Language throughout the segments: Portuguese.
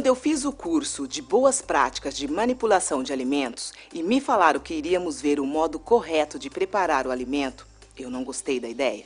Quando eu fiz o curso de Boas Práticas de Manipulação de Alimentos e me falaram que iríamos ver o modo correto de preparar o alimento, eu não gostei da ideia.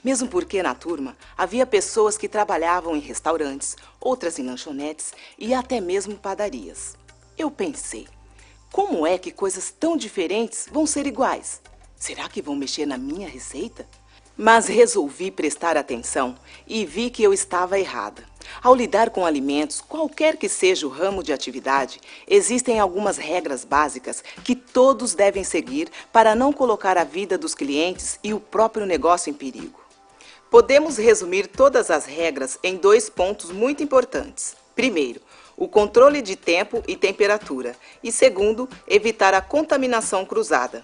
Mesmo porque na turma havia pessoas que trabalhavam em restaurantes, outras em lanchonetes e até mesmo padarias. Eu pensei, como é que coisas tão diferentes vão ser iguais? Será que vão mexer na minha receita? Mas resolvi prestar atenção e vi que eu estava errada. Ao lidar com alimentos, qualquer que seja o ramo de atividade, existem algumas regras básicas que todos devem seguir para não colocar a vida dos clientes e o próprio negócio em perigo. Podemos resumir todas as regras em 2 pontos muito importantes. Primeiro, o controle de tempo e temperatura. E segundo, evitar a contaminação cruzada.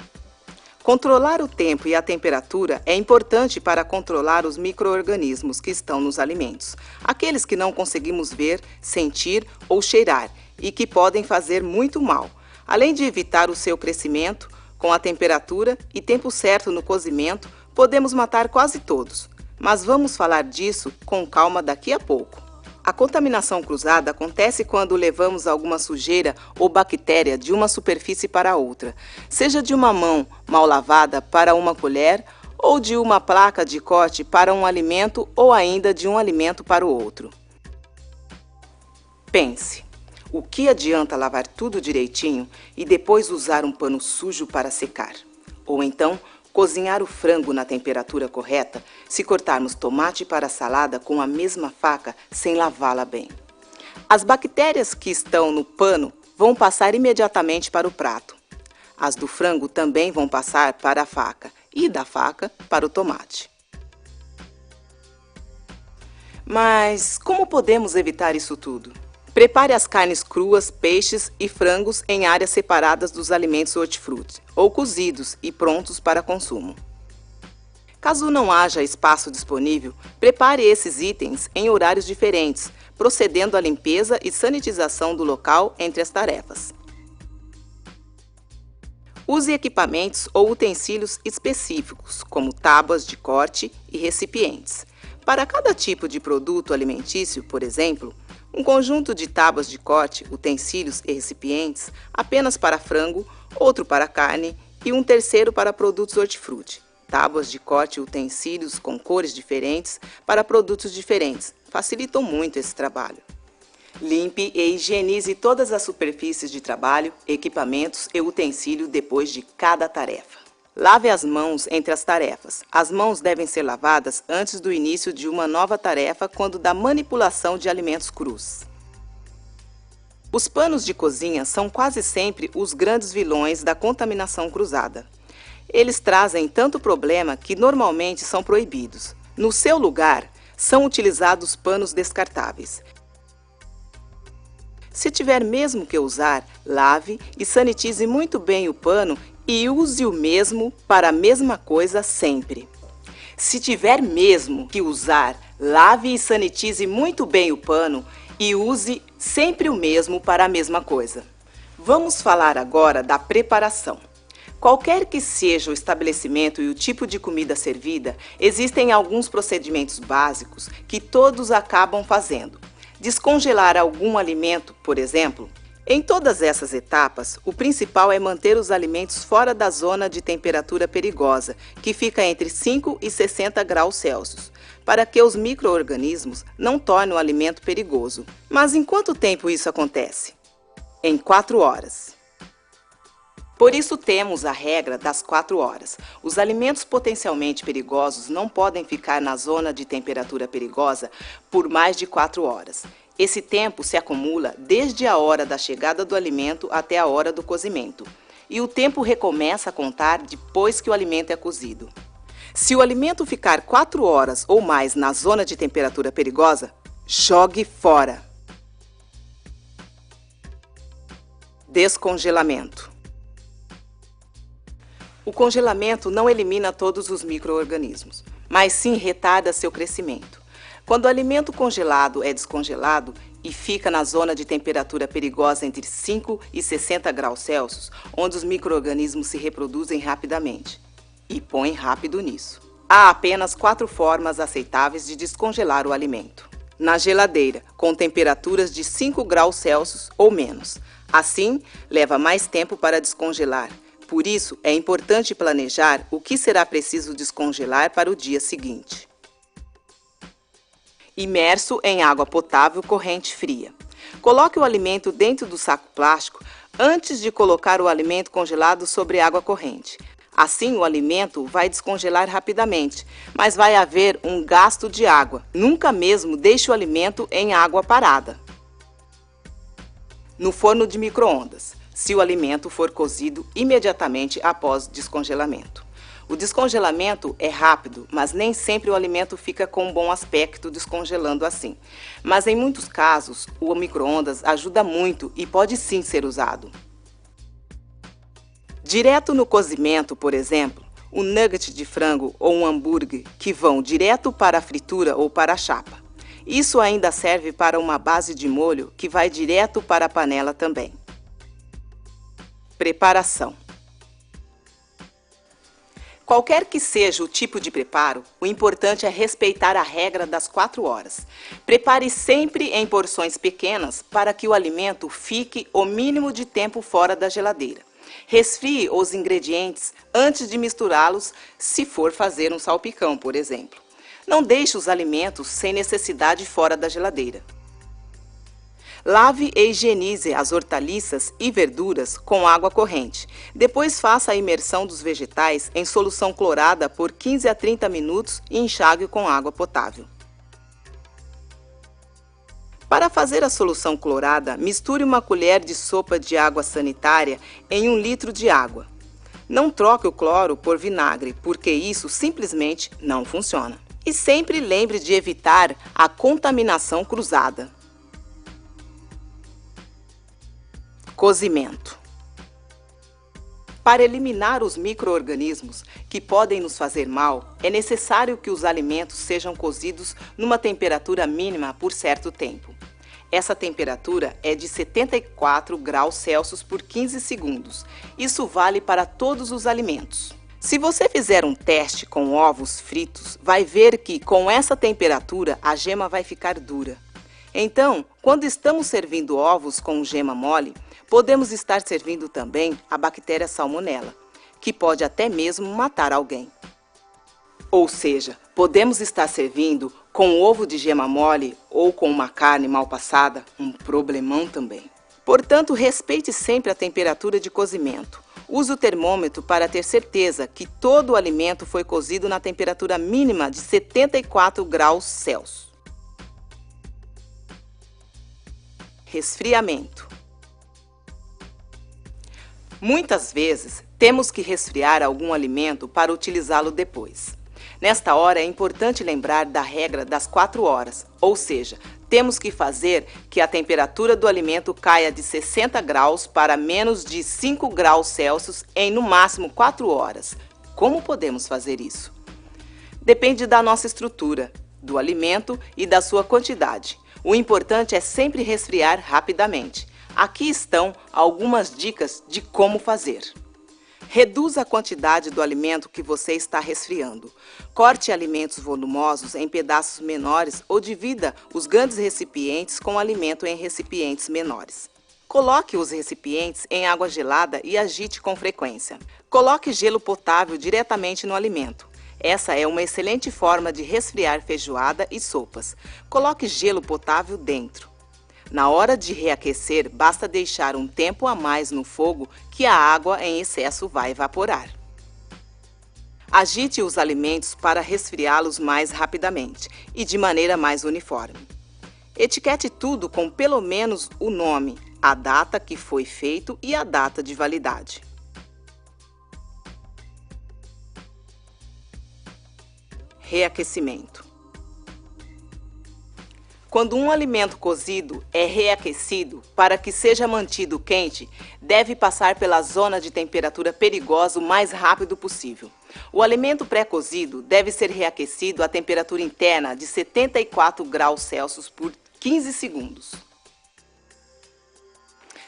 Controlar o tempo e a temperatura é importante para controlar os micro-organismos que estão nos alimentos, aqueles que não conseguimos ver, sentir ou cheirar e que podem fazer muito mal, além de evitar o seu crescimento. Com a temperatura e tempo certo no cozimento, podemos matar quase todos, mas vamos falar disso com calma daqui a pouco. A contaminação cruzada acontece quando levamos alguma sujeira ou bactéria de uma superfície para outra, seja de uma mão mal lavada para uma colher, ou de uma placa de corte para um alimento, ou ainda de um alimento para o outro. Pense, o que adianta lavar tudo direitinho e depois usar um pano sujo para secar? Ou então, cozinhar o frango na temperatura correta se cortarmos tomate para a salada com a mesma faca sem lavá-la bem. As bactérias que estão no pano vão passar imediatamente para o prato. As do frango também vão passar para a faca e da faca para o tomate. Mas como podemos evitar isso tudo? Prepare as carnes cruas, peixes e frangos em áreas separadas dos alimentos hortifruti, ou cozidos e prontos para consumo. Caso não haja espaço disponível, prepare esses itens em horários diferentes, procedendo à limpeza e sanitização do local entre as tarefas. Use equipamentos ou utensílios específicos, como tábuas de corte e recipientes. Para cada tipo de produto alimentício, por exemplo, um conjunto de tábuas de corte, utensílios e recipientes apenas para frango, outro para carne e um terceiro para produtos hortifruti. Tábuas de corte e utensílios com cores diferentes para produtos diferentes facilitam muito esse trabalho. Limpe e higienize todas as superfícies de trabalho, equipamentos e utensílios depois de cada tarefa. Lave as mãos entre as tarefas. As mãos devem ser lavadas antes do início de uma nova tarefa quando da manipulação de alimentos crus. Os panos de cozinha são quase sempre os grandes vilões da contaminação cruzada. Eles trazem tanto problema que normalmente são proibidos. No seu lugar, são utilizados panos descartáveis. Se tiver mesmo que usar, lave e sanitize muito bem o pano e use o mesmo para a mesma coisa sempre. Se tiver mesmo que usar, lave e sanitize muito bem o pano e use sempre o mesmo para a mesma coisa. Vamos falar agora da preparação. Qualquer que seja o estabelecimento e o tipo de comida servida, existem alguns procedimentos básicos que todos acabam fazendo. Descongelar algum alimento, por exemplo. Em todas essas etapas, o principal é manter os alimentos fora da zona de temperatura perigosa, que fica entre 5 e 60 graus Celsius, para que os micro-organismos não tornem o alimento perigoso. Mas em quanto tempo isso acontece? Em 4 horas. Por isso temos a regra das 4 horas. Os alimentos potencialmente perigosos não podem ficar na zona de temperatura perigosa por mais de 4 horas. Esse tempo se acumula desde a hora da chegada do alimento até a hora do cozimento. E o tempo recomeça a contar depois que o alimento é cozido. Se o alimento ficar 4 horas ou mais na zona de temperatura perigosa, jogue fora. Descongelamento. O congelamento não elimina todos os micro-organismos, mas sim retarda seu crescimento. Quando o alimento congelado é descongelado e fica na zona de temperatura perigosa entre 5 e 60 graus Celsius, onde os micro-organismos se reproduzem rapidamente. E põe rápido nisso. Há apenas 4 formas aceitáveis de descongelar o alimento. na geladeira, com temperaturas de 5 graus Celsius ou menos. Assim, leva mais tempo para descongelar. Por isso, é importante planejar o que será preciso descongelar para o dia seguinte. Imerso em água potável corrente fria. Coloque o alimento dentro do saco plástico antes de colocar o alimento congelado sobre água corrente. Assim, o alimento vai descongelar rapidamente, mas vai haver um gasto de água. Nunca mesmo deixe o alimento em água parada. No forno de micro-ondas, se o alimento for cozido imediatamente após descongelamento. O descongelamento é rápido, mas nem sempre o alimento fica com um bom aspecto descongelando assim. Mas em muitos casos, o micro-ondas ajuda muito e pode sim ser usado. Direto no cozimento, por exemplo, um nugget de frango ou um hambúrguer que vão direto para a fritura ou para a chapa. Isso ainda serve para uma base de molho que vai direto para a panela também. Preparação. Qualquer que seja o tipo de preparo, o importante é respeitar a regra das 4 horas. Prepare sempre em porções pequenas para que o alimento fique o mínimo de tempo fora da geladeira. Resfrie os ingredientes antes de misturá-los, se for fazer um salpicão, por exemplo. Não deixe os alimentos sem necessidade fora da geladeira. Lave e higienize as hortaliças e verduras com água corrente. Depois faça a imersão dos vegetais em solução clorada por 15 a 30 minutos e enxague com água potável. Para fazer a solução clorada, misture uma colher de sopa de água sanitária em 1 litro de água. Não troque o cloro por vinagre, porque isso simplesmente não funciona. E sempre lembre de evitar a contaminação cruzada. Cozimento. Para eliminar os micro-organismos que podem nos fazer mal, é necessário que os alimentos sejam cozidos numa temperatura mínima por certo tempo. Essa temperatura é de 74 graus Celsius por 15 segundos. Isso vale para todos os alimentos. Se você fizer um teste com ovos fritos, vai ver que com essa temperatura a gema vai ficar dura. Então, quando estamos servindo ovos com gema mole, podemos estar servindo também a bactéria salmonela, que pode até mesmo matar alguém. Ou seja, podemos estar servindo com ovo de gema mole ou com uma carne mal passada, um problemão também. Portanto, respeite sempre a temperatura de cozimento. Use o termômetro para ter certeza que todo o alimento foi cozido na temperatura mínima de 74 graus Celsius. Resfriamento. Muitas vezes, temos que resfriar algum alimento para utilizá-lo depois. Nesta hora, é importante lembrar da regra das 4 horas, ou seja, temos que fazer que a temperatura do alimento caia de 60 graus para menos de 5 graus Celsius em no máximo 4 horas. Como podemos fazer isso? Depende da nossa estrutura, do alimento e da sua quantidade. O importante é sempre resfriar rapidamente. Aqui estão algumas dicas de como fazer. Reduza a quantidade do alimento que você está resfriando. Corte alimentos volumosos em pedaços menores ou divida os grandes recipientes com alimento em recipientes menores. Coloque os recipientes em água gelada e agite com frequência. Coloque gelo potável diretamente no alimento. Essa é uma excelente forma de resfriar feijoada e sopas. Coloque gelo potável dentro. Na hora de reaquecer, basta deixar um tempo a mais no fogo que a água em excesso vai evaporar. Agite os alimentos para resfriá-los mais rapidamente e de maneira mais uniforme. Etiquete tudo com pelo menos o nome, a data que foi feito e a data de validade. Reaquecimento. Quando um alimento cozido é reaquecido, para que seja mantido quente, deve passar pela zona de temperatura perigosa o mais rápido possível. O alimento pré-cozido deve ser reaquecido à temperatura interna de 74 graus Celsius por 15 segundos.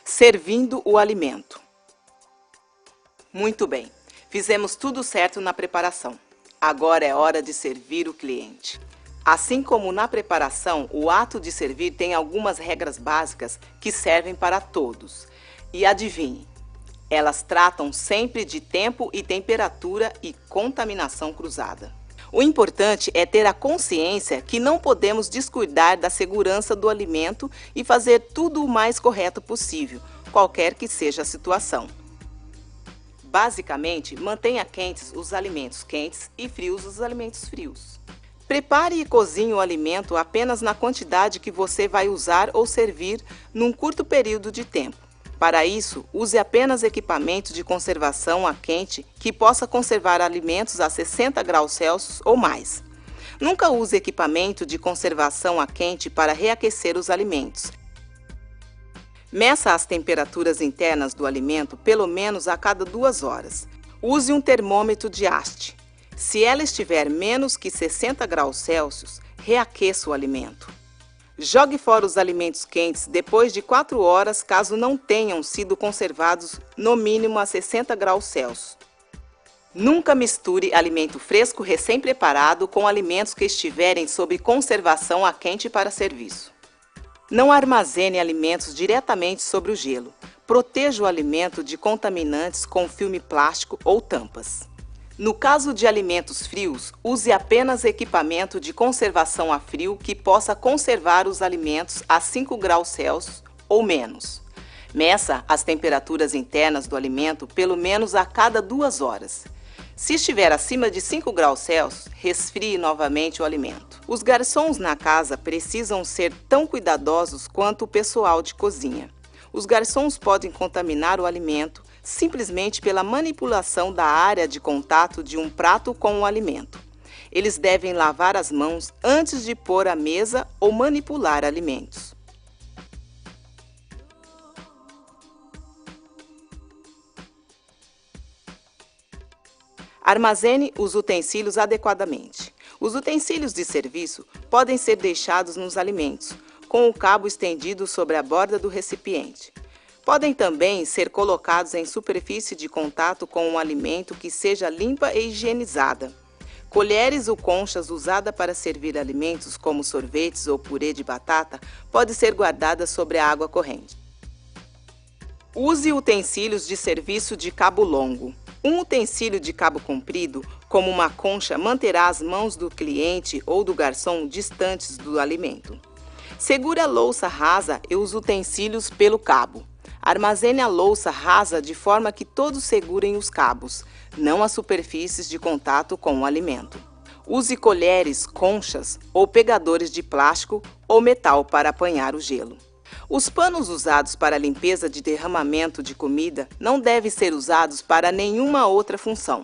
Servindo o alimento. Muito bem, fizemos tudo certo na preparação. Agora é hora de servir o cliente. Assim como na preparação, o ato de servir tem algumas regras básicas que servem para todos. E adivinhe, elas tratam sempre de tempo e temperatura e contaminação cruzada. O importante é ter a consciência que não podemos descuidar da segurança do alimento e fazer tudo o mais correto possível, qualquer que seja a situação. Basicamente, mantenha quentes os alimentos quentes e frios os alimentos frios. Prepare e cozinhe o alimento apenas na quantidade que você vai usar ou servir num curto período de tempo. Para isso, use apenas equipamento de conservação a quente que possa conservar alimentos a 60 graus Celsius ou mais. Nunca use equipamento de conservação a quente para reaquecer os alimentos. Meça as temperaturas internas do alimento pelo menos a cada 2 horas. Use um termômetro de haste. Se ela estiver menos que 60 graus Celsius, reaqueça o alimento. Jogue fora os alimentos quentes depois de 4 horas, caso não tenham sido conservados no mínimo a 60 graus Celsius. Nunca misture alimento fresco recém-preparado com alimentos que estiverem sob conservação a quente para serviço. Não armazene alimentos diretamente sobre o gelo. Proteja o alimento de contaminantes com filme plástico ou tampas. No caso de alimentos frios, use apenas equipamento de conservação a frio que possa conservar os alimentos a 5 graus Celsius ou menos. Meça as temperaturas internas do alimento pelo menos a cada 2 horas. Se estiver acima de 5 graus Celsius, resfrie novamente o alimento. Os garçons na casa precisam ser tão cuidadosos quanto o pessoal de cozinha. Os garçons podem contaminar o alimento simplesmente pela manipulação da área de contato de um prato com o alimento. Eles devem lavar as mãos antes de pôr à mesa ou manipular alimentos. Armazene os utensílios adequadamente. Os utensílios de serviço podem ser deixados nos alimentos, com o cabo estendido sobre a borda do recipiente. Podem também ser colocados em superfície de contato com um alimento que seja limpa e higienizada. Colheres ou conchas usadas para servir alimentos como sorvetes ou purê de batata podem ser guardadas sobre a água corrente. Use utensílios de serviço de cabo longo. Um utensílio de cabo comprido, como uma concha, manterá as mãos do cliente ou do garçom distantes do alimento. Segure a louça rasa e os utensílios pelo cabo. Armazene a louça rasa de forma que todos segurem os cabos, não as superfícies de contato com o alimento. Use colheres, conchas ou pegadores de plástico ou metal para apanhar o gelo. Os panos usados para a limpeza de derramamento de comida não devem ser usados para nenhuma outra função.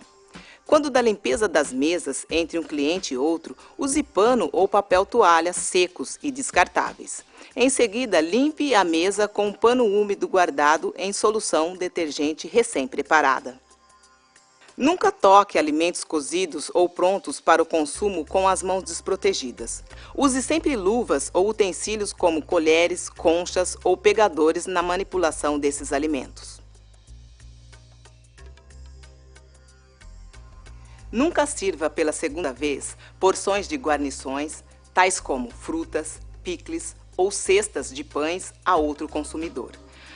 Quando da limpeza das mesas entre um cliente e outro, use pano ou papel toalha secos e descartáveis. Em seguida, limpe a mesa com um pano úmido guardado em solução detergente recém-preparada. Nunca toque alimentos cozidos ou prontos para o consumo com as mãos desprotegidas. Use sempre luvas ou utensílios como colheres, conchas ou pegadores na manipulação desses alimentos. Nunca sirva pela segunda vez porções de guarnições, tais como frutas, picles ou cestas de pães a outro consumidor.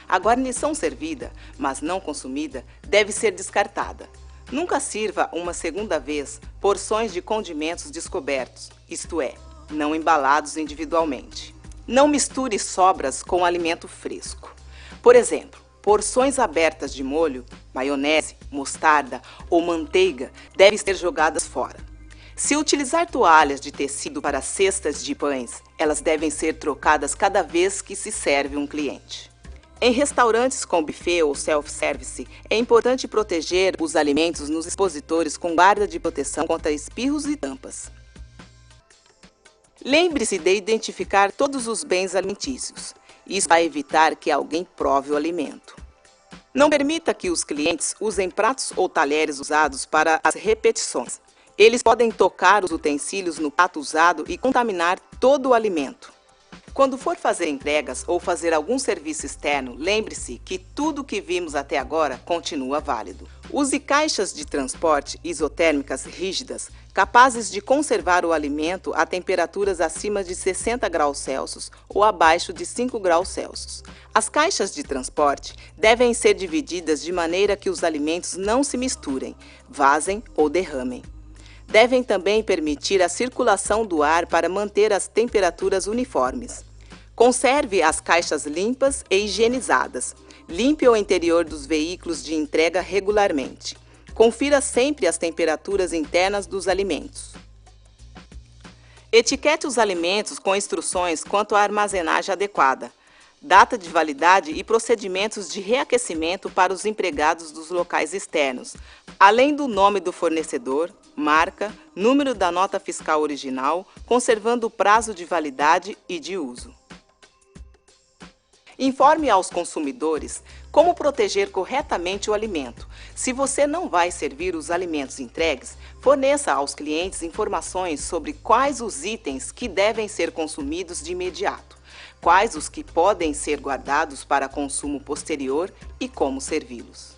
A guarnição servida, mas não consumida, deve ser descartada. Nunca sirva uma segunda vez porções de condimentos descobertos, isto é, não embalados individualmente. Não misture sobras com alimento fresco. Por exemplo, porções abertas de molho, maionese, mostarda ou manteiga devem ser jogadas fora. Se utilizar toalhas de tecido para cestas de pães, elas devem ser trocadas cada vez que se serve um cliente. Em restaurantes com buffet ou self-service, é importante proteger os alimentos nos expositores com guarda de proteção contra espirros e tampas. Lembre-se de identificar todos os bens alimentícios. Isso vai evitar que alguém prove o alimento. Não permita que os clientes usem pratos ou talheres usados para as repetições. Eles podem tocar os utensílios no prato usado e contaminar todo o alimento. Quando for fazer entregas ou fazer algum serviço externo, lembre-se que tudo que vimos até agora continua válido. Use caixas de transporte isotérmicas rígidas, capazes de conservar o alimento a temperaturas acima de 60 graus Celsius ou abaixo de 5 graus Celsius. As caixas de transporte devem ser divididas de maneira que os alimentos não se misturem, vazem ou derramem. Devem também permitir a circulação do ar para manter as temperaturas uniformes. Conserve as caixas limpas e higienizadas. Limpe o interior dos veículos de entrega regularmente. Confira sempre as temperaturas internas dos alimentos. Etiquete os alimentos com instruções quanto à armazenagem adequada, data de validade e procedimentos de reaquecimento para os empregados dos locais externos, além do nome do fornecedor, marca, número da nota fiscal original, conservando o prazo de validade e de uso. Informe aos consumidores como proteger corretamente o alimento. Se você não vai servir os alimentos entregues, forneça aos clientes informações sobre quais os itens que devem ser consumidos de imediato, quais os que podem ser guardados para consumo posterior e como servi-los.